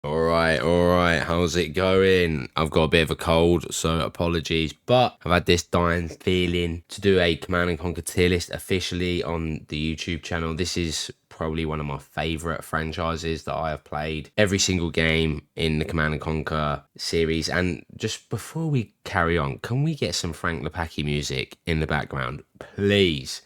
All right, how's it going? I've got a bit of a cold, so apologies, but I've had this dying feeling to do a Command and Conquer tier list officially on the YouTube channel. This is probably one of my favourite franchises that I have played. Every single game in the Command and Conquer series. And just before we carry on, can we get some Frank Lepaki music in the background, please?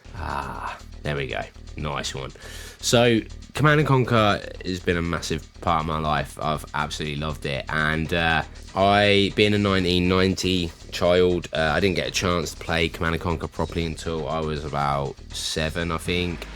There we go. Nice one. So, Command and Conquer has been a massive part of my life. I've absolutely loved it. And I, being a 1990 child, I didn't get a chance to play Command and Conquer properly until I was about 7, I think.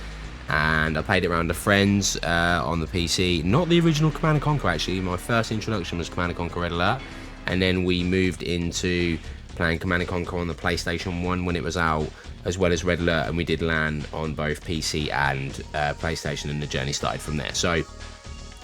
And I played it around with friends on the PC. Not the original Command and Conquer, actually. My first introduction was Command and Conquer Red Alert. And then we moved into playing Command and Conquer on the PlayStation 1 when it was out, as well as Red Alert, and we did LAN on both PC and PlayStation, and the journey started from there. So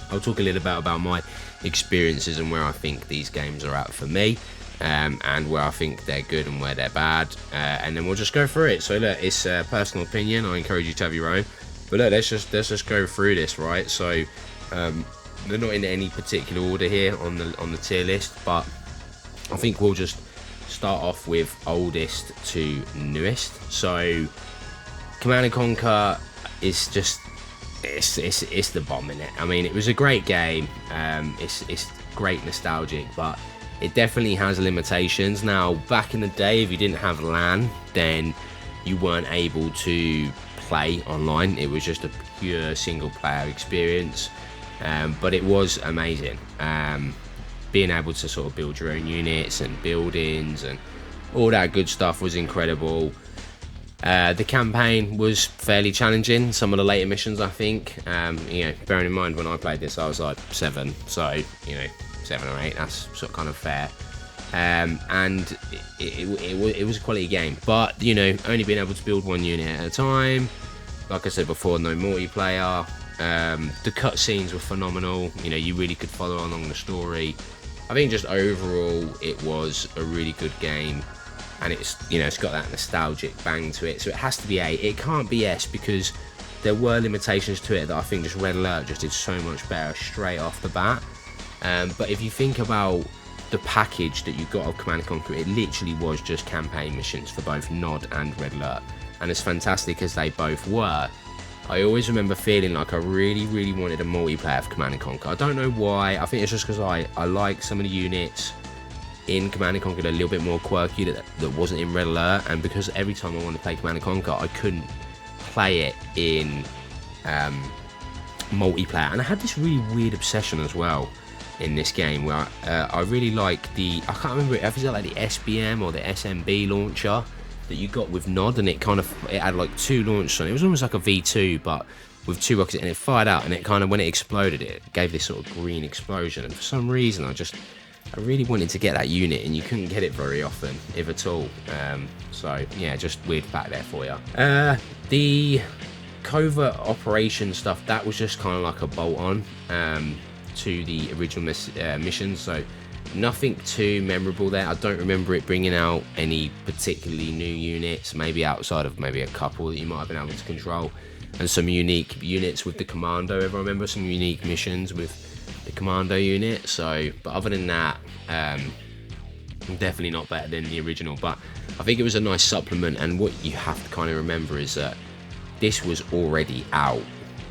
I'll talk a little bit about my experiences and where I think these games are at for me, and where I think they're good and where they're bad, and then we'll just go through it. So look, it's a personal opinion. I encourage you to have your own, but look, let's just go through this, right? So they're not in any particular order here on the tier list, but I think we'll just start off with oldest to newest. So Command and Conquer is just it's the bomb in it. I mean, it was a great game. It's great nostalgic, but it definitely has limitations. Now, back in the day, if you didn't have LAN, then you weren't able to play online. It was just a pure single player experience, but it was amazing. Being able to sort of build your own units and buildings and all that good stuff was incredible. The campaign was fairly challenging. Some of the later missions, I think, bearing in mind when I played this, I was like 7, so 7 or 8. That's sort of kind of fair. And it was a quality game, but only being able to build one unit at a time. Like I said before, no multiplayer. The cutscenes were phenomenal. You really could follow along the story. I think just overall it was a really good game, and it's got that nostalgic bang to it, so it has to be A. It can't be S, because there were limitations to it that I think just Red Alert just did so much better straight off the bat. But if you think about the package that you got of Command & Conquer, it literally was just campaign missions for both NOD and Red Alert, and as fantastic as they both were, I always remember feeling like I really, really wanted a multiplayer for Command & Conquer. I don't know why. I think it's just because I like some of the units in Command & Conquer that are a little bit more quirky that wasn't in Red Alert, and because every time I wanted to play Command & Conquer, I couldn't play it in multiplayer. And I had this really weird obsession as well in this game where I really like I can't remember if it was like the SBM or the SMB launcher that you got with NOD, and it had like 2 launchers on it. It was almost like a V2, but with 2 rockets, and it fired out, and it kind of, when it exploded, it gave this sort of green explosion. And for some reason, I really wanted to get that unit, and you couldn't get it very often, if at all. So yeah, just weird fact there for you. The covert operation stuff, that was just kind of like a bolt on to the original missions. So nothing too memorable there. I don't remember it bringing out any particularly new units, maybe outside of maybe a couple that you might have been able to control, and some unique units with the commando, if I remember, some unique missions with the commando unit. So, but other than that, definitely not better than the original, but I think it was a nice supplement. And what you have to kind of remember is that this was already out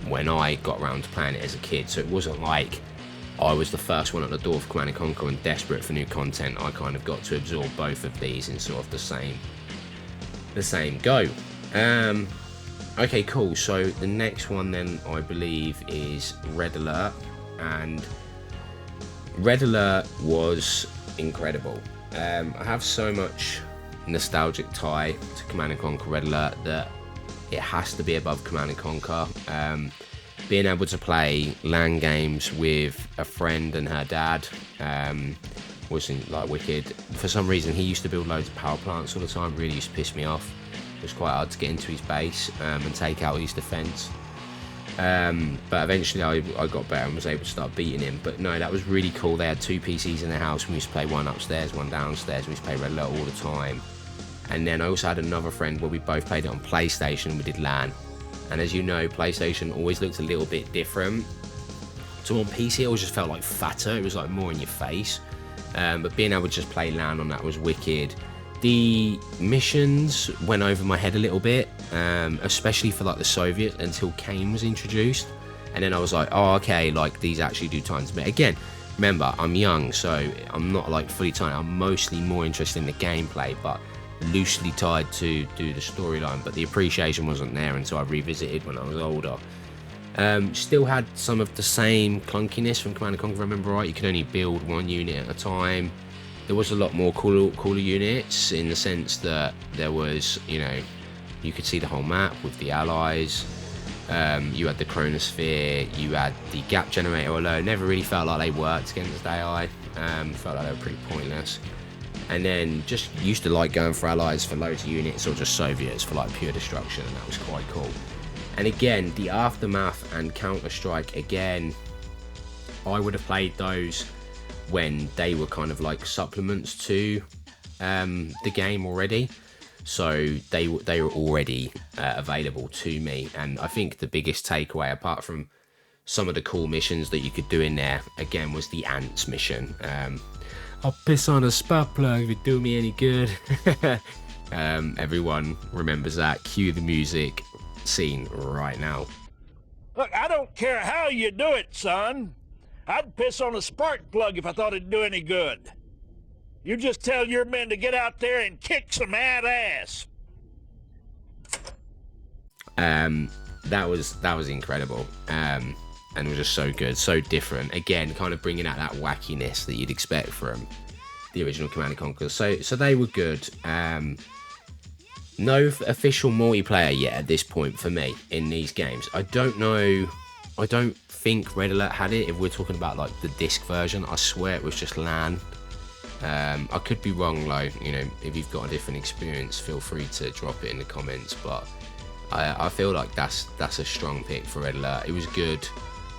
when I got around to playing it as a kid, so it wasn't like I was the first one at the door for Command & Conquer and desperate for new content. I kind of got to absorb both of these in sort of the same go. Okay, cool. So the next one then, I believe, is Red Alert, and Red Alert was incredible. I have so much nostalgic tie to Command & Conquer Red Alert that it has to be above Command & Conquer. Being able to play LAN games with a friend and her dad wasn't like wicked. For some reason, he used to build loads of power plants all the time. Really used to piss me off. It was quite hard to get into his base and take out his defense. But eventually I got better and was able to start beating him. But no, that was really cool. They had 2 PCs in their house. We used to play one upstairs, one downstairs. We used to play Red Alert all the time. And then I also had another friend where we both played it on PlayStation. We did LAN. And as you know, PlayStation always looked a little bit different So on PC it always just felt like fatter, it was like more in your face. But being able to just play LAN on that was wicked. The missions went over my head a little bit, especially for like the Soviets until Kane was introduced. And then I was like, oh, okay, like these actually do time to me. Again, remember, I'm young, so I'm not like fully tied. I'm mostly more interested in the gameplay, but loosely tied to do the storyline. But the appreciation wasn't there until I revisited when I was older. Still had some of the same clunkiness from Command & Conquer, if I remember right. You could only build one unit at a time. There was a lot more cooler units in the sense that there was, you know, you could see the whole map with the allies. You had the chronosphere, you had the gap generator, although never really felt like they worked against AI. Felt like they were pretty pointless. And then just used to like going for allies for loads of units, or just Soviets for like pure destruction, and that was quite cool. And again, the Aftermath and Counter-Strike, again, I would have played those when they were kind of like supplements to the game already. So they were already available to me. And I think the biggest takeaway, apart from some of the cool missions that you could do in there, again, was the Ants mission. I'll piss on a spark plug if it do me any good. Everyone remembers that. Cue the music scene right now. Look, I don't care how you do it, son. I'd piss on a spark plug if I thought it'd do any good. You just tell your men to get out there and kick some ass. That was incredible. And it was just so good, so different. Again, kind of bringing out that wackiness that you'd expect from the original Command & Conquer. So they were good. No official multiplayer yet at this point for me in these games. I don't know. I don't think Red Alert had it. If we're talking about like the disc version, I swear it was just LAN. I could be wrong, though. You know, if you've got a different experience, feel free to drop it in the comments. But I feel like that's a strong pick for Red Alert. It was good.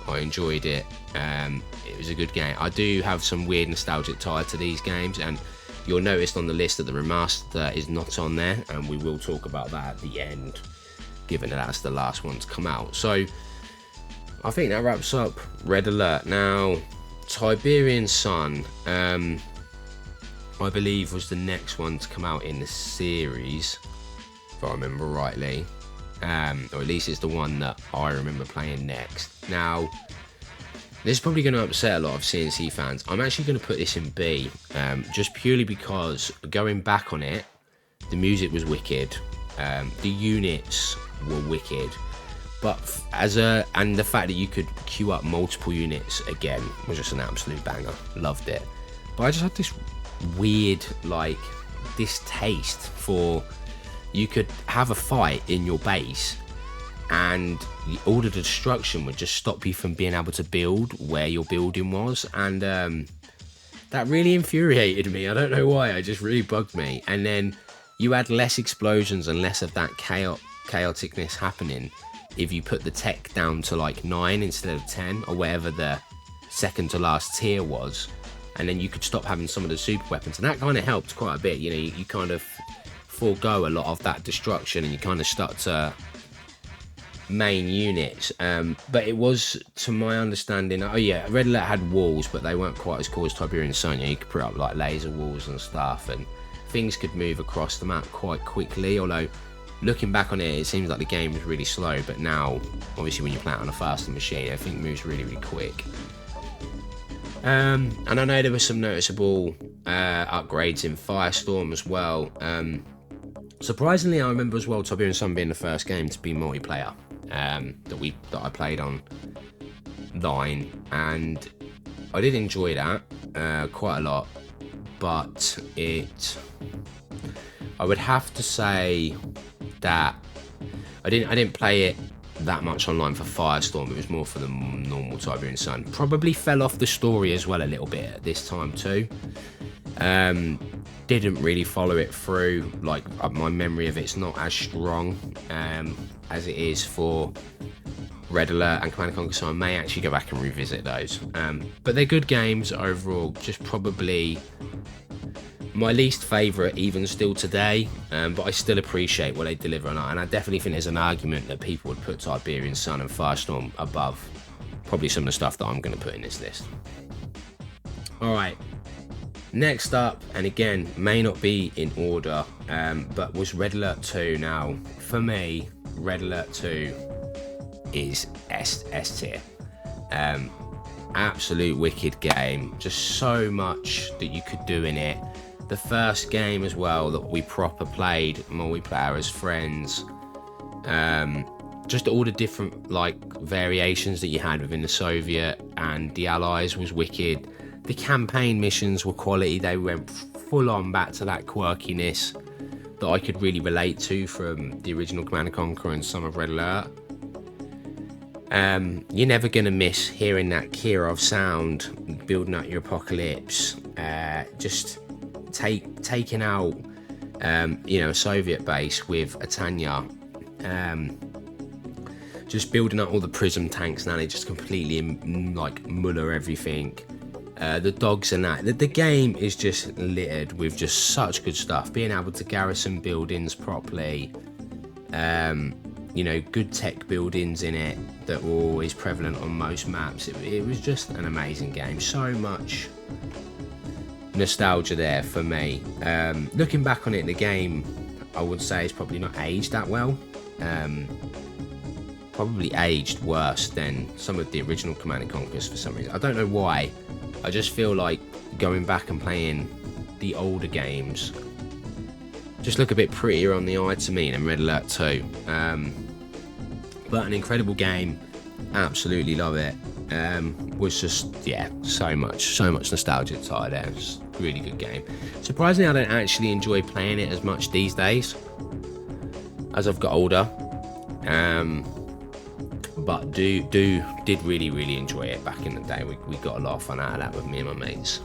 I enjoyed it. It was a good game. I do have some weird nostalgic tie to these games, and you'll notice on the list that the Remastered is not on there, and we will talk about that at the end, given that that's the last one to come out. So I think that wraps up Red Alert. Now, Tiberian Sun, I believe, was the next one to come out in the series, if I remember rightly. Or at least it's the one that I remember playing next. Now, this is probably going to upset a lot of CNC fans. I'm actually going to put this in B, just purely because going back on it, the music was wicked, the units were wicked, but and the fact that you could queue up multiple units again was just an absolute banger. Loved it. But I just had this weird like distaste for, you could have a fight in your base and all the destruction would just stop you from being able to build where your building was, and that really infuriated me. I don't know why, it just really bugged me. And then you had less explosions and less of that chaoticness happening if you put the tech down to like 9 instead of 10, or whatever the second to last tier was, and then you could stop having some of the super weapons, and that kind of helped quite a bit. You know, you kind of forego a lot of that destruction and you kind of start to main units. But it was, to my understanding, oh yeah, Red Alert had walls, but they weren't quite as cool as Tiberian Sun. You could put up like laser walls and stuff, and things could move across the map quite quickly, although looking back on it, it seems like the game was really slow. But now, obviously, when you play it on a faster machine, everything moves really, really quick. And I know there were some noticeable upgrades in Firestorm as well. Surprisingly, I remember as well Tiberian Sun being the first game to be multiplayer that I played online, and I did enjoy that quite a lot. But I would have to say that I didn't play it that much online for Firestorm. It was more for the normal Tiberian Sun. Probably fell off the story as well a little bit at this time too. Didn't really follow it through. Like, my memory of it's not as strong as it is for Red Alert and Command & Conquer, so I may actually go back and revisit those. But they're good games overall. Just probably my least favourite even still today, but I still appreciate what they deliver on it, and I definitely think there's an argument that people would put Tiberian Sun and Firestorm above probably some of the stuff that I'm going to put in this list. Alright, next up, and again, may not be in order, but was Red Alert 2. Now, for me, Red Alert 2 is S tier. Absolute wicked game, just so much that you could do in it. The first game as well that we proper played multiplayer as friends. Just all the different like variations that you had within the Soviet and the Allies was wicked. The campaign missions were quality. They went full on back to that quirkiness that I could really relate to from the original Command & Conquer and some of Red Alert. You're never going to miss hearing that Kirov sound, building up your apocalypse, just taking out a Soviet base with a Tanya, just building up all the prism tanks. Now they just completely like muller everything. The dogs and that. The game is just littered with just such good stuff. Being able to garrison buildings properly, good tech buildings in it that were always prevalent on most maps. It was just an amazing game. So much nostalgia there for me. Looking back on it, the game, I would say, is probably not aged that well. Probably aged worse than some of the original Command & Conquers for some reason. I don't know why. I just feel like going back and playing the older games just look a bit prettier on the eye to me than Red Alert 2. But an incredible game, absolutely love it. Was just, so much nostalgia tied there. It's a really good game. Surprisingly, I don't actually enjoy playing it as much these days as I've got older. But did really enjoy it back in the day. We got a lot of fun out of that with me and my mates.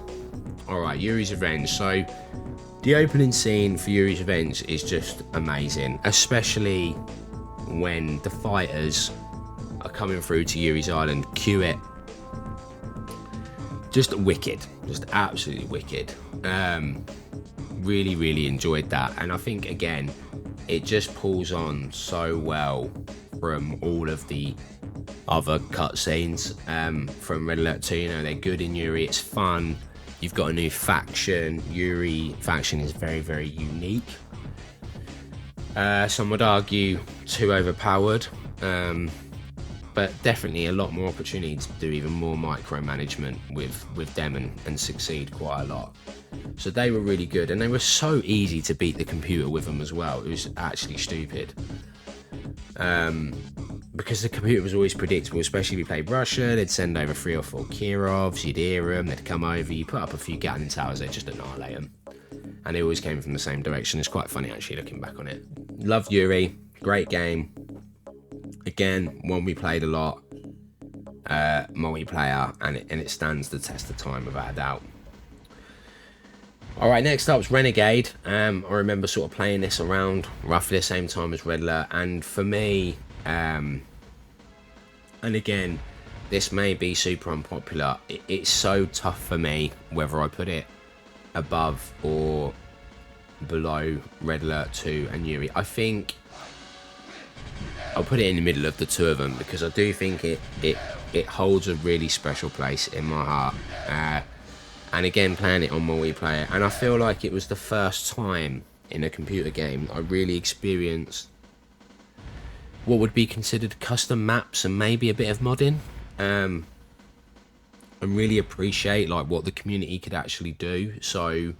Alright, Yuri's Revenge. So the opening scene for Yuri's Revenge is just amazing, especially when the fighters are coming through to Yuri's Island. Cue it. Just wicked, just absolutely wicked. Really enjoyed that, and I think again it just pulls on so well from all of the other cutscenes from Red Alert 2. They're good in Yuri. It's fun. You've got a new faction. Yuri faction is very unique. Some would argue too overpowered, but definitely a lot more opportunity to do even more micromanagement with them and succeed quite a lot. So they were really good, and they were so easy to beat the computer with them as well. It was actually stupid. Because the computer was always predictable, especially if you played Russia. They'd send over 3 or 4 Kirovs, you'd hear them, they'd come over, you put up a few Gatling towers, they'd just annihilate them. And they always came from the same direction. It's quite funny actually looking back on it. Loved Yuri, great game. Again, one we played a lot, multiplayer, and it stands the test of time without a doubt. Alright, next up is Renegade. I remember sort of playing this around roughly the same time as Red Alert, and for me, and again, this may be super unpopular, it's so tough for me whether I put it above or below Red Alert 2 and Yuri. I think I'll put it in the middle of the two of them, because I do think it holds a really special place in my heart. And again, playing it on multiplayer, and I feel like it was the first time in a computer game I really experienced what would be considered custom maps and maybe a bit of modding, and really appreciate like what the community could actually do. So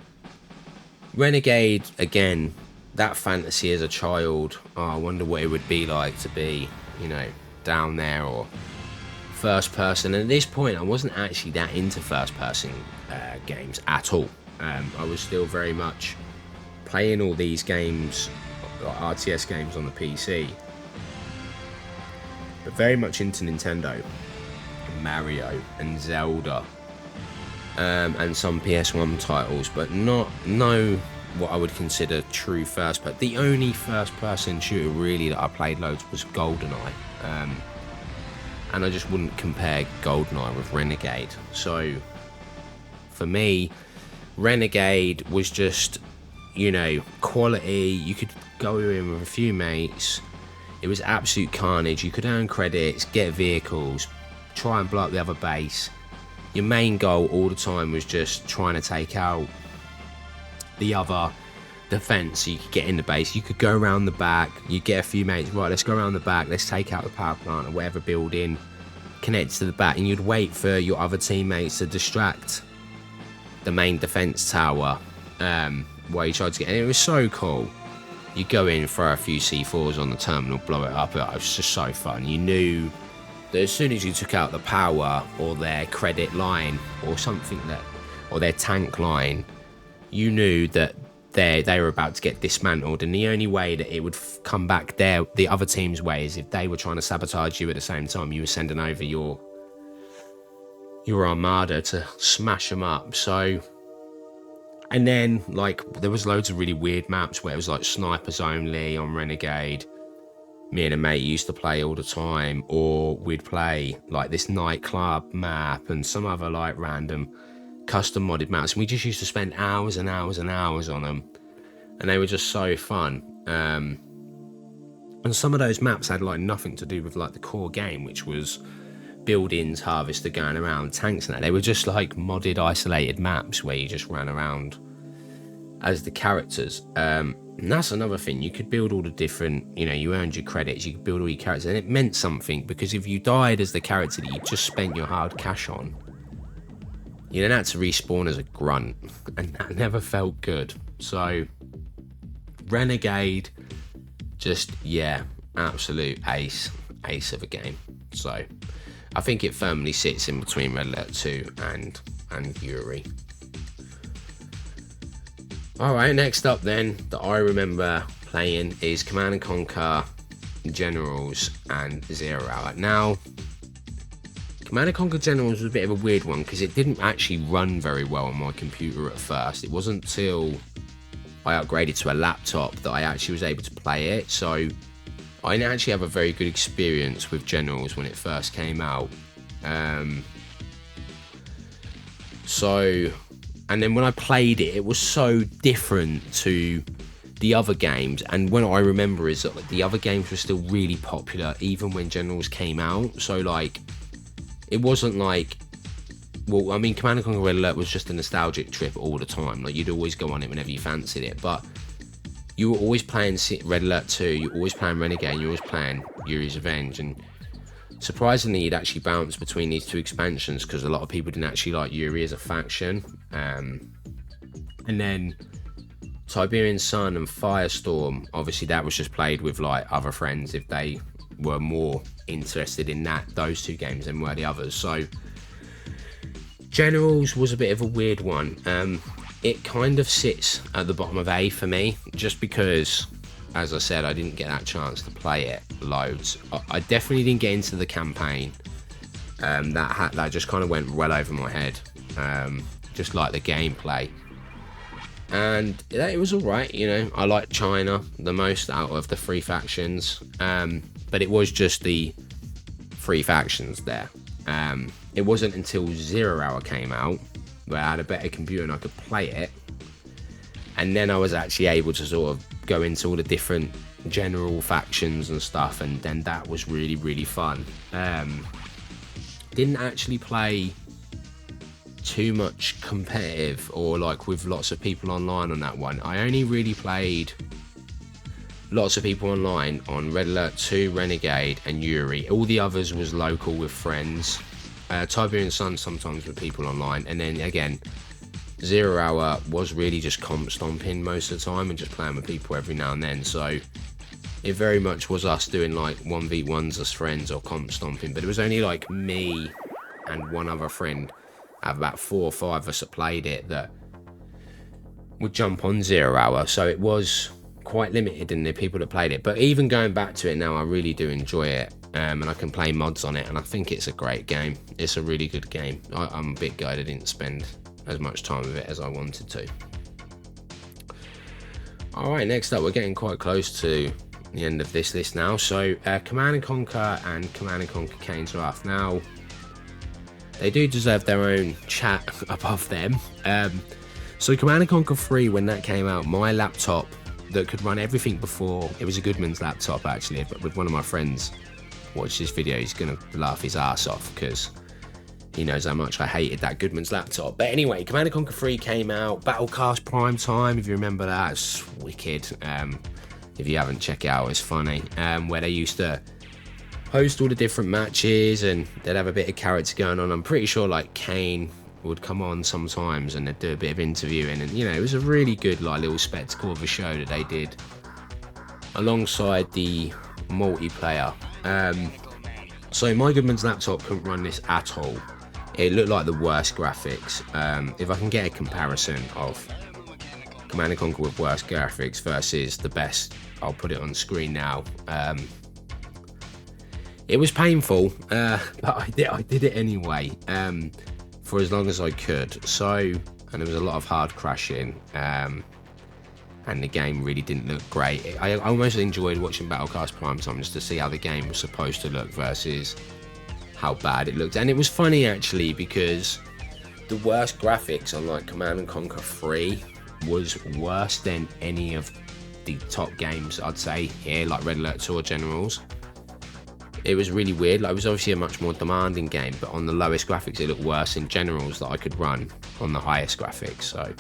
Renegade, again, that fantasy as a child, I wonder what it would be like to be, down there, or first person. And at this point I wasn't actually that into first person games at all. I was still very much playing all these games, like RTS games on the PC, but very much into Nintendo, and Mario and Zelda, and some PS1 titles, but no what I would consider true first. But the only first person shooter really that I played loads was GoldenEye, and I just wouldn't compare GoldenEye with Renegade. So for me, Renegade was just, quality. You could go in with a few mates. It was absolute carnage. You could earn credits, get vehicles, try and blow up the other base. Your main goal all the time was just trying to take out the other defense so you could get in the base. You could go around the back, you get a few mates, right, let's go around the back, let's take out the power plant or whatever building connected to the back, and you'd wait for your other teammates to distract the main defense tower while you tried to get in. It was so cool. You go in, throw a few C4s on the terminal, blow it up. It was just so fun. You knew that as soon as you took out the power or their credit line or something or their tank line, you knew that they were about to get dismantled, and the only way that it would come back the other team's way is if they were trying to sabotage you at the same time. You were sending over your armada to smash them up. So, and then like there was loads of really weird maps where it was like snipers only on Renegade. Me and a mate used to play all the time, or we'd play like this nightclub map and some other like random custom modded maps, and we just used to spend hours and hours and hours on them, and they were just so fun. And some of those maps had like nothing to do with like the core game, which was buildings, harvester, going around, tanks, and that. They were just like modded, isolated maps where you just ran around as the characters. And that's another thing. You could build all the different, you earned your credits, you could build all your characters, and it meant something, because if you died as the character that you just spent your hard cash on, you then had to respawn as a grunt, and that never felt good. So Renegade, just, yeah, absolute ace of a game. So I think it firmly sits in between Red Alert 2 and Yuri. Alright, next up then, that I remember playing is Command & Conquer Generals and 0 Hour. Now, Command & Conquer Generals was a bit of a weird one because it didn't actually run very well on my computer at first. It wasn't until I upgraded to a laptop that I actually was able to play it. So I didn't actually have a very good experience with Generals when it first came out. And then when I played it, it was so different to the other games. And what I remember is that the other games were still really popular even when Generals came out. So like, it wasn't like, well, I mean, Command & Conquer Red Alert was just a nostalgic trip all the time. Like, you'd always go on it whenever you fancied it. But you were always playing Red Alert 2, you were always playing Renegade, you were always playing Yuri's Revenge. And surprisingly, you'd actually bounce between these two expansions because a lot of people didn't actually like Yuri as a faction. And then Tiberian Sun and Firestorm, obviously that was just played with like other friends if they were more interested in those two games than were the others. So Generals was a bit of a weird one. It kind of sits at the bottom of A for me, just because, as I said, I didn't get that chance to play it loads. I definitely didn't get into the campaign. That just kind of went well over my head, just like the gameplay. And it was alright, I liked China the most out of the three factions, but it was just the three factions there. It wasn't until 0 Hour came out where I had a better computer and I could play it, and then I was actually able to sort of go into all the different general factions and stuff, and then that was really, really fun. Didn't actually play too much competitive or like with lots of people online on that one. I only really played lots of people online on Red Alert 2, Renegade and Yuri. All the others was local with friends. Tiberian Sun sometimes with people online, and then again 0 Hour was really just comp stomping most of the time and just playing with people every now and then. So it very much was us doing like 1v1s as friends or comp stomping, but it was only like me and one other friend out of about 4 or 5 of us that played it that would jump on 0 Hour. So it was quite limited in the people that played it, but even going back to it now, I really do enjoy it, and I can play mods on it, and I think it's a great game. It's a really good game. I'm a bit gutted I didn't spend as much time with it as I wanted to. Alright, next up, we're getting quite close to the end of this list now. So Command & Conquer and Command & Conquer Kane's Wrath. Now, they do deserve their own chat above them. So Command & Conquer 3, when that came out, my laptop that could run everything before, it was a Goodman's laptop actually, but with one of my friends, watches this video, he's gonna laugh his ass off because he knows how much I hated that Goodman's laptop. But anyway, Command & Conquer 3 came out, Battlecast Prime Time, if you remember that, it's wicked. If you haven't, check it out, it's funny. Where they used to host all the different matches and they'd have a bit of character going on. I'm pretty sure like Kane would come on sometimes and they'd do a bit of interviewing, and you know, it was a really good like little spectacle of a show that they did alongside the multiplayer. So my Goodman's laptop couldn't run this at all. It looked like the worst graphics. If I can get a comparison of Command & Conquer with worst graphics versus the best, I'll put it on screen now. It was painful, but I did it anyway, for as long as I could. So, and there was a lot of hard crashing, and the game really didn't look great. I almost enjoyed watching Battlecast Prime Time just to see how the game was supposed to look versus how bad it looked. And it was funny actually, because the worst graphics on like Command & Conquer 3 was worse than any of the top games I'd say here, like Red Alert Tour Generals. It was really weird. Like, it was obviously a much more demanding game, but on the lowest graphics it looked worse in Generals that I could run on the highest graphics. So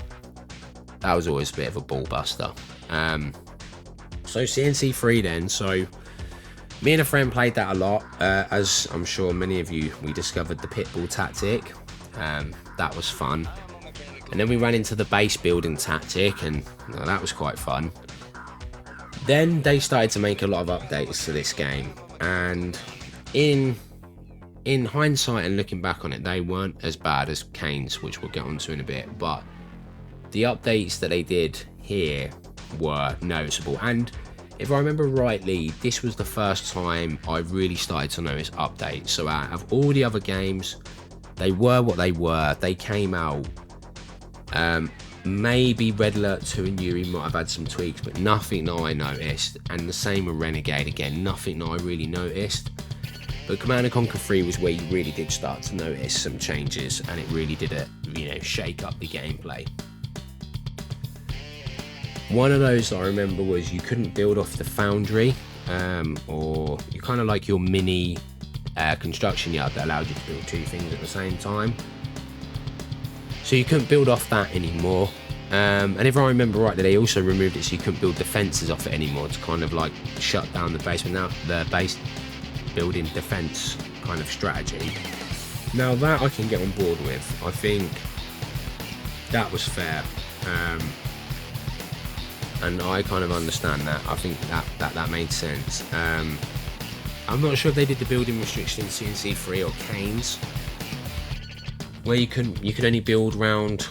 that was always a bit of a ball buster. So CNC3 then. So me and a friend played that a lot. As I'm sure many of you, we discovered the pitbull tactic. That was fun. And then we ran into the base building tactic, and that was quite fun. Then they started to make a lot of updates to this game, and in hindsight and looking back on it, they weren't as bad as Kane's, which we'll get onto in a bit, but the updates that they did here were noticeable. And if I remember rightly, this was the first time I really started to notice updates. So out of all the other games, they were what they were. They came out, maybe Red Alert 2 and Yuri might have had some tweaks, but nothing that I noticed. And the same with Renegade, again, nothing that I really noticed. But Command & Conquer 3 was where you really did start to notice some changes, and it really did, shake up the gameplay. One of those that I remember was you couldn't build off the foundry, or you kind of like your mini construction yard that allowed you to build two things at the same time. So you couldn't build off that anymore. And if I remember rightly, they also removed it so you couldn't build defences off it anymore to kind of like shut down the base. But now the base building defence kind of strategy. Now that I can get on board with. I think that was fair. And I kind of understand that. I think that made sense. I'm not sure if they did the building restriction in CNC3 or Kane's, where you could only build round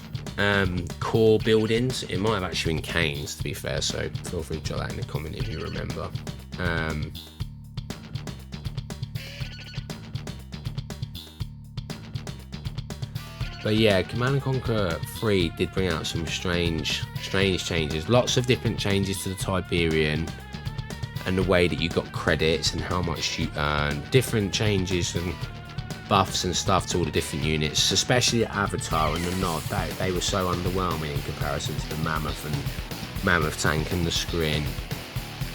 core buildings. It might have actually been Kane's, to be fair, so feel free to drop that in the comment if you remember. But yeah, Command & Conquer 3 did bring out some strange changes. Lots of different changes to the Tiberian and the way that you got credits and how much you earn. Different changes and buffs and stuff to all the different units, especially the Avatar and the Nod. They were so underwhelming in comparison to the Mammoth tank and the Screen.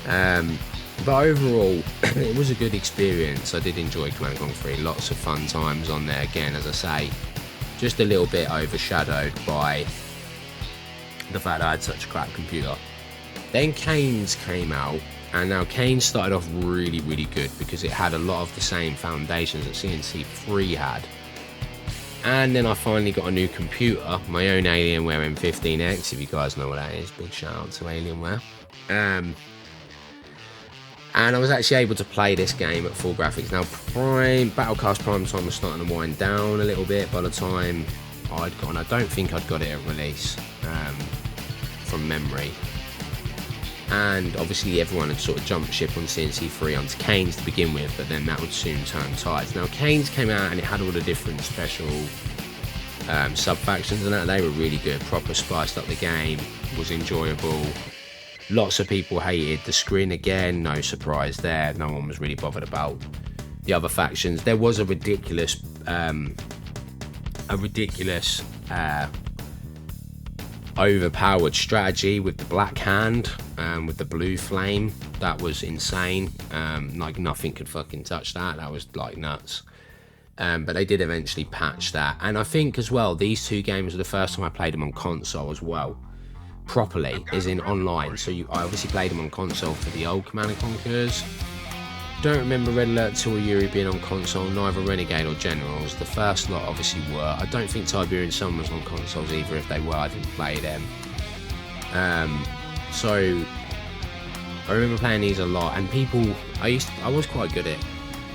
But overall, it was a good experience. I did enjoy Command & Conquer 3. Lots of fun times on there. Again, as I say, just a little bit overshadowed by the fact that I had such a crap computer. Then Kane's came out, and now Kane started off really, really good because it had a lot of the same foundations that CNC3 had. And then I finally got a new computer, my own Alienware M15X, if you guys know what that is. Big shout out to Alienware. And I was actually able to play this game at full graphics. Now, Battlecast Prime Time was starting to wind down a little bit by the time I'd got, and I don't think I'd got it at release, from memory. And obviously everyone had sort of jumped ship on CNC3 onto Kane's to begin with, but then that would soon turn tides. Now, Kane's came out and it had all the different special sub-factions and that. They were really good, proper spiced up the game, was enjoyable. Lots of people hated the Screen again, no surprise there. No one was really bothered about the other factions. There was a ridiculous overpowered strategy with the black hand, with the blue flame. That was insane. Like nothing could fucking touch that. That was like nuts. But they did eventually patch that. And I think as well, these two games were the first time I played them on console as well, properly, as in online. So I obviously played them on console for the old Command & Conquerors. Don't remember Red Alert 2 or Yuri being on console, neither Renegade or Generals. The first lot obviously were. I don't think Tiberian Sun was on consoles either. If they were, I didn't play them. So I remember playing these a lot, and people, I was quite good at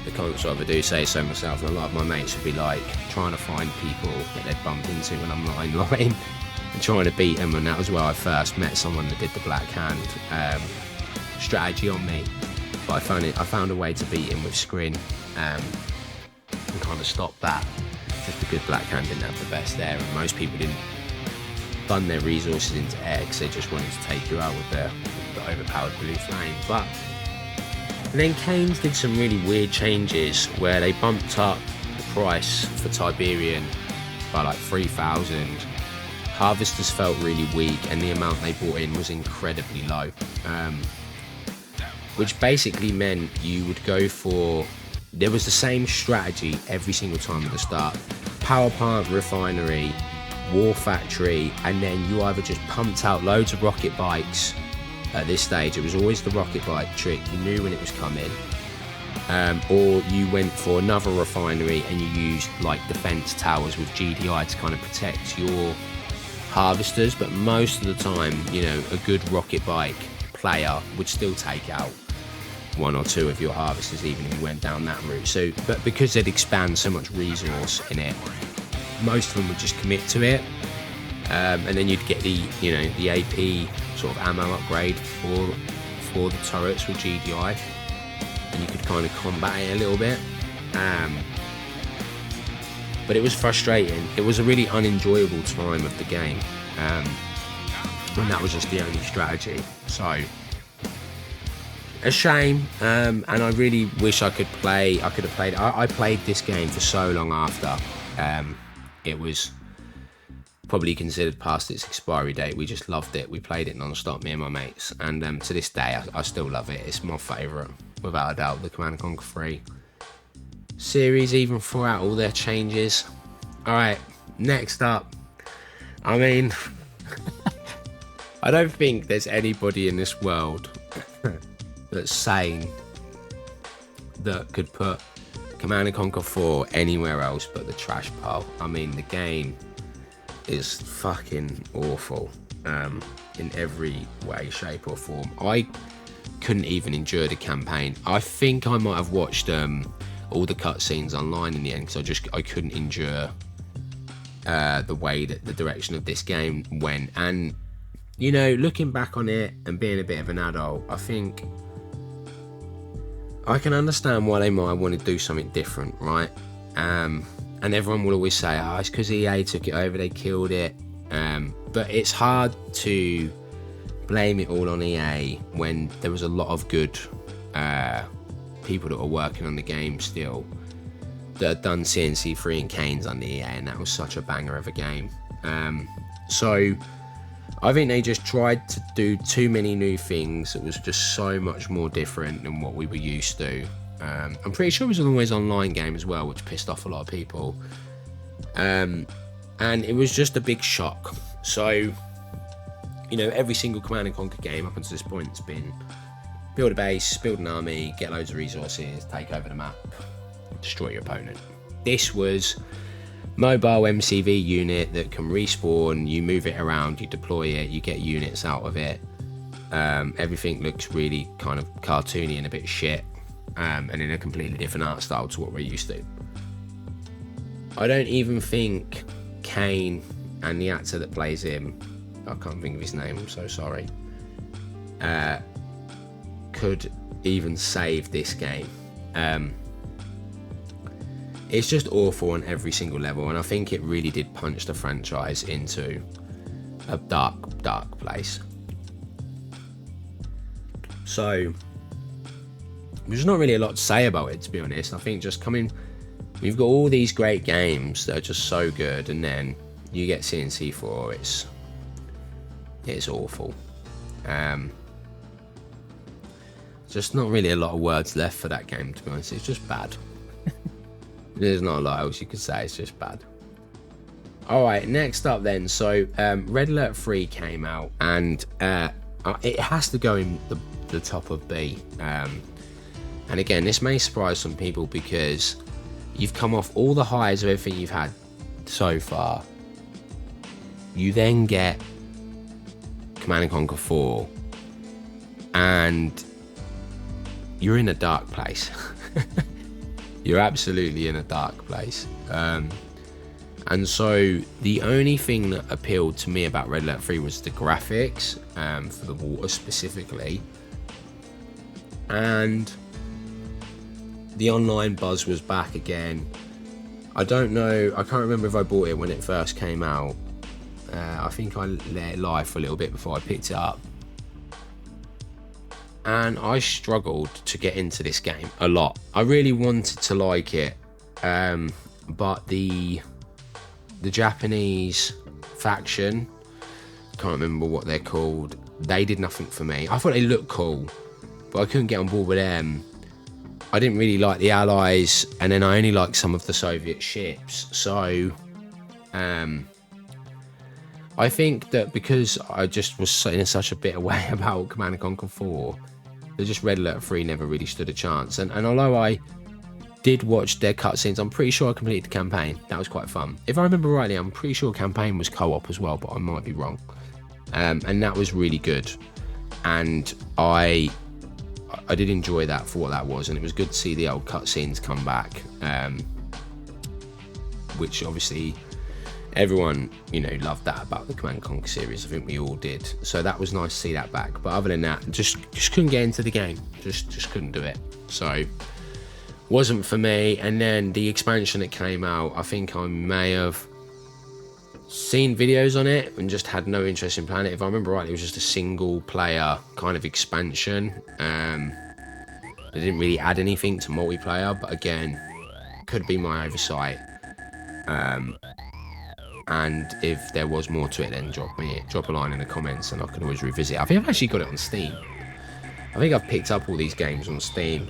the console, if I do say so myself, and a lot of my mates would be like trying to find people that they'd bump into when I'm not online and trying to beat them, and that was where I first met someone that did the black hand strategy on me. But I found a way to beat him with Scrin and kind of stop that, just because black hand didn't have the best air, and most people didn't fund their resources into air because they just wanted to take you out with the overpowered blue flame. But and then Kane did some really weird changes where they bumped up the price for Tiberian by like 3,000. Harvesters felt really weak, and the amount they brought in was incredibly low. Which basically meant you would go for, there was the same strategy every single time at the start. Power plant, refinery, war factory, and then you either just pumped out loads of rocket bikes. At this stage, it was always the rocket bike trick. You knew when it was coming. Or you went for another refinery and you used like defense towers with GDI to kind of protect your harvesters. But most of the time, you know, a good rocket bike player would still take out one or two of your harvesters, even if you went down that route. So, but because they'd expand so much resource in it, most of them would just commit to it. And then you'd get the, you know, the AP sort of ammo upgrade for the turrets with GDI, and you could kind of combat it a little bit. But it was frustrating. It was a really unenjoyable time of the game, when that was just the only strategy. So a shame, and I really wish I could have played. I played this game for so long after it was probably considered past its expiry date. We just loved it. We played it non-stop, me and my mates, and to this day I still love it. It's my favourite, without a doubt, the Command & Conquer 3 series, even throughout all their changes. Alright, next up, I mean, I don't think there's anybody in this world that's sane that could put Command & Conquer 4 anywhere else but the trash pile. I mean, the game is fucking awful in every way, shape or form. I couldn't even endure the campaign. I think I might have watched all the cutscenes online in the end, because I couldn't endure the way that the direction of this game went. And you know, looking back on it and being a bit of an adult, I think I can understand why they might want to do something different, right? And everyone will always say, oh, it's because EA took it over, they killed it. But it's hard to blame it all on EA when there was a lot of good people that were working on the game still that had done CNC3 and Kane's under EA, and that was such a banger of a game. So I think they just tried to do too many new things. It was just so much more different than what we were used to. I'm pretty sure it was an always online game as well, which pissed off a lot of people. And it was just a big shock. So, you know, every single Command & Conquer game up until this point has been build a base, build an army, get loads of resources, take over the map, destroy your opponent. This was mobile MCV unit that can respawn, you move it around, you deploy it, you get units out of it. Everything looks really kind of cartoony and a bit shit. And in a completely different art style to what we're used to. I don't even think Kane and the actor that plays him, I can't think of his name, I'm so sorry, could even save this game. It's just awful on every single level, and I think it really did punch the franchise into a dark place. So there's not really a lot to say about it, to be honest. I think just we've got all these great games that are just so good, and then you get CNC4, It's awful. Just not really a lot of words left for that game, to be honest. It's just bad. There's not a lot else you could say. It's just bad. All right, next up then. So Red Alert 3 came out, and it has to go in the top of B. And again, this may surprise some people because you've come off all the highs of everything you've had so far. You then get Command & Conquer 4, and you're in a dark place. You're absolutely in a dark place. And so the only thing that appealed to me about Red Alert 3 was the graphics, for the water specifically. And the online buzz was back again. I don't know, I can't remember if I bought it when it first came out. I think I let it lie for a little bit before I picked it up. And I struggled to get into this game a lot. I really wanted to like it, but the Japanese faction, can't remember what they're called, they did nothing for me. I thought they looked cool, but I couldn't get on board with them. I didn't really like the Allies, and then I only liked some of the Soviet ships. So I think that because I just was in such a bitter way about Command & Conquer 4, that just Red Alert 3 never really stood a chance. And although I did watch their cutscenes, I'm pretty sure I completed the campaign. That was quite fun. If I remember rightly, I'm pretty sure campaign was co-op as well, but I might be wrong. And that was really good. And I did enjoy that for what that was, and it was good to see the old cutscenes come back, which obviously everyone, you know, loved that about the Command & Conquer series. I think we all did. So that was nice to see that back. But other than that, just couldn't get into the game. Just couldn't do it. So wasn't for me. And then the expansion that came out, I think I may have seen videos on it and just had no interest in playing it. If I remember right, it was just a single player kind of expansion. They didn't really add anything to multiplayer, but again, could be my oversight. And if there was more to it, then drop a line in the comments and I can always revisit it. I think I've actually got it on Steam. I think I've picked up all these games on Steam,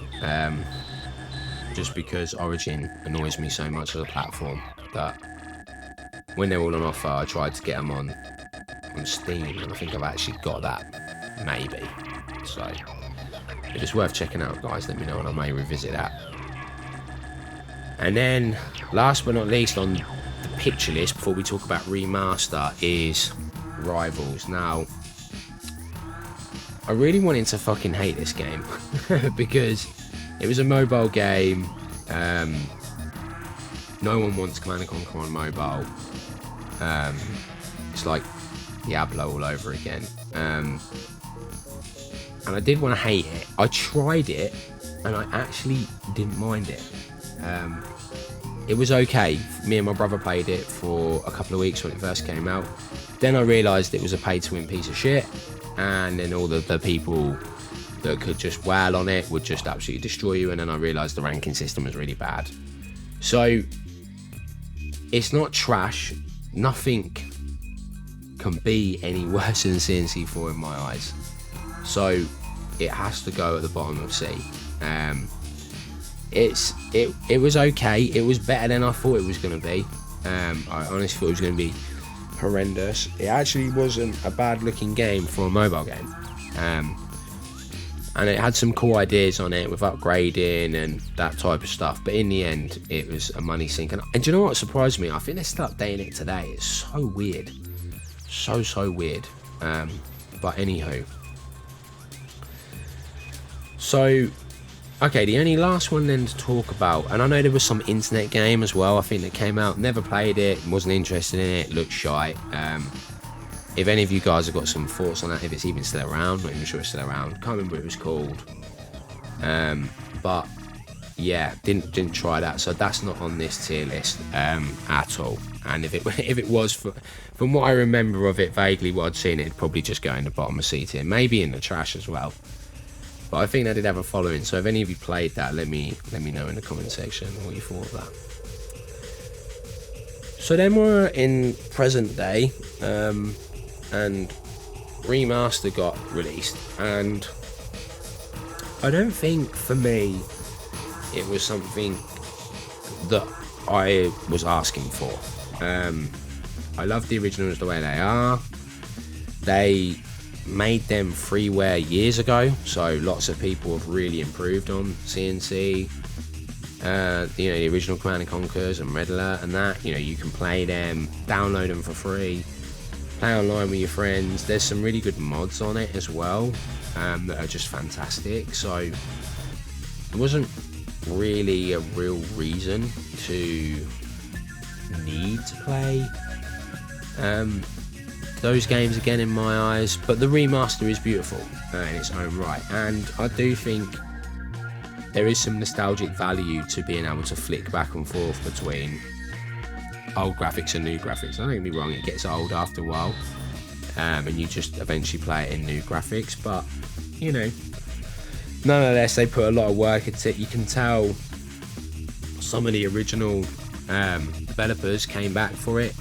just because Origin annoys me so much as a platform that when they're all on offer, I tried to get them on Steam, and I think I've actually got that, maybe. So if it's worth checking out, guys, let me know and I may revisit that. And then last but not least on the picture list before we talk about remaster is Rivals. Now, I really wanted to fucking hate this game because it was a mobile game. No one wants Command & Conquer on mobile. It's like Diablo all over again. And I did want to hate it. I tried it and I actually didn't mind it. It was okay. Me and my brother played it for a couple of weeks when it first came out. Then I realised it was a pay-to-win piece of shit, and then all the people that could just wail on it would just absolutely destroy you, and then I realised the ranking system was really bad. So it's not trash. Nothing can be any worse than CNC4 in my eyes. So it has to go at the bottom of C. It was okay. It was better than I thought it was going to be. I honestly thought it was going to be horrendous. It actually wasn't a bad looking game for a mobile game. And it had some cool ideas on it with upgrading and that type of stuff. But in the end, it was a money sink. And do you know what surprised me? I think they're still updating it today. It's so weird. So weird. But anywho. So, okay, the only last one then to talk about, and I know there was some internet game as well, I think, that came out. Never played it, wasn't interested in it, looked shy. If any of you guys have got some thoughts on that, if it's even still around, not even sure it's still around, can't remember what it was called. But yeah, didn't try that, so that's not on this tier list at all. And if it was, from what I remember of it vaguely, what I'd seen, it'd probably just go in the bottom of C tier, maybe in the trash as well. But I think they did have a following, so if any of you played that, let me know in the comment section what you thought of that. So then we're in present day, and Remaster got released, and I don't think for me it was something that I was asking for. I love the originals the way they are. They made them freeware years ago, so lots of people have really improved on CNC. The original Command & Conquers and Red Alert and that, you can play them, download them for free, play online with your friends. There's some really good mods on it as well, that are just fantastic. So it wasn't really a real reason to need to play those games again in my eyes, but the remaster is beautiful in its own right, and I do think there is some nostalgic value to being able to flick back and forth between old graphics and new graphics. Don't get me wrong, it gets old after a while, and you just eventually play it in new graphics, but nonetheless they put a lot of work into it. You can tell some of the original developers came back for it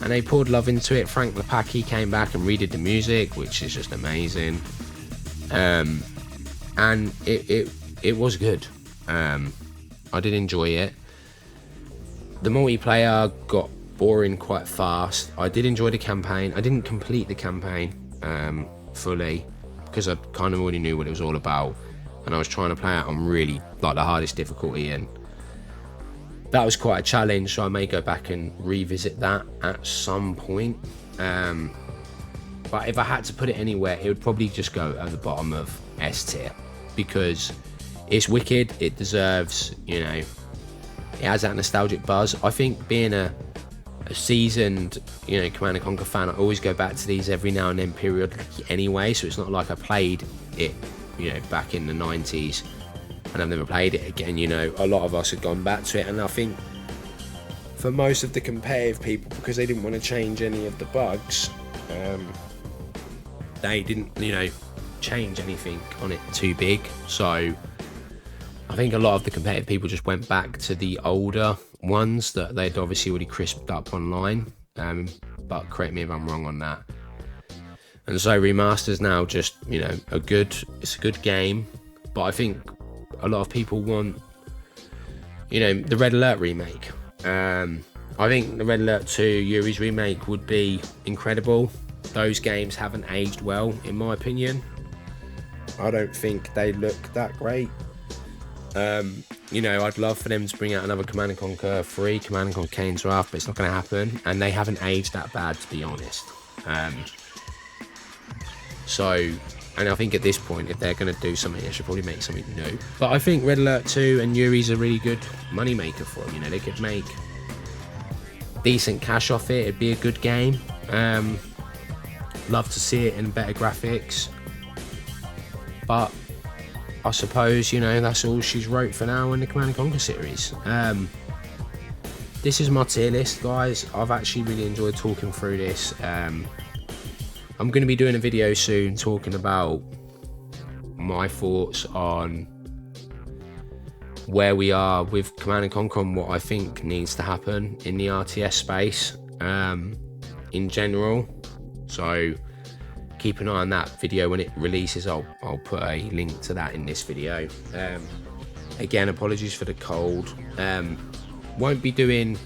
and they poured love into it. Frank Lepaki came back and redid the music, which is just amazing, and it was good. I did enjoy it. The multiplayer got boring quite fast. I did enjoy the campaign. I didn't complete the campaign fully because I kind of already knew what it was all about, and I was trying to play it on really the hardest difficulty, and that was quite a challenge, so I may go back and revisit that at some point. But if I had to put it anywhere, it would probably just go at the bottom of S tier, because it's wicked. It deserves, it has that nostalgic buzz. I think being a seasoned, Command & Conquer fan, I always go back to these every now and then periodically anyway, so it's not like I played it, back in the 90s and I've never played it again. A lot of us have gone back to it, and I think for most of the competitive people, because they didn't want to change any of the bugs, they didn't, change anything on it too big. So I think a lot of the competitive people just went back to the older ones that they'd obviously already crisped up online, but correct me if I'm wrong on that. And so Remaster's now just, it's a good game, but I think a lot of people want, the Red Alert remake. I think the Red Alert 2 Yuri's remake would be incredible. Those games haven't aged well, in my opinion. I don't think they look that great. I'd love for them to bring out another Command & Conquer 3, Command & Conquer Kane's Draft, but it's not going to happen, and they haven't aged that bad, to be honest. And I think at this point, if they're going to do something, they should probably make something new. But I think Red Alert 2 and Yuri's a really good money maker for them. They could make decent cash off it. It'd be a good game. Love to see it in better graphics. But I suppose, that's all she's wrote for now in the Command & Conquer series. This is my tier list, guys. I've actually really enjoyed talking through this. I'm going to be doing a video soon talking about my thoughts on where we are with Command & Conquer and what I think needs to happen in the RTS space in general. So keep an eye on that video when it releases. I'll put a link to that in this video. Again, apologies for the cold. Won't be doing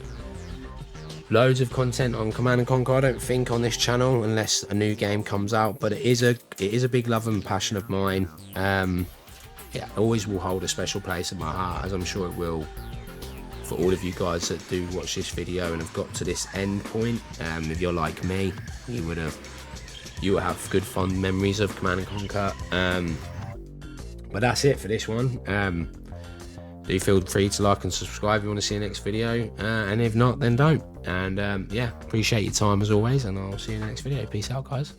loads of content on Command & Conquer, I don't think, on this channel, unless a new game comes out, but it is a big love and passion of mine. It always will hold a special place in my heart, as I'm sure it will for all of you guys that do watch this video and have got to this end point. If you're like me, you will have good fond memories of Command & Conquer. But that's it for this one. Do feel free to like and subscribe if you want to see the next video, and if not, then don't. And appreciate your time as always, and I'll see you in the next video. Peace out, guys.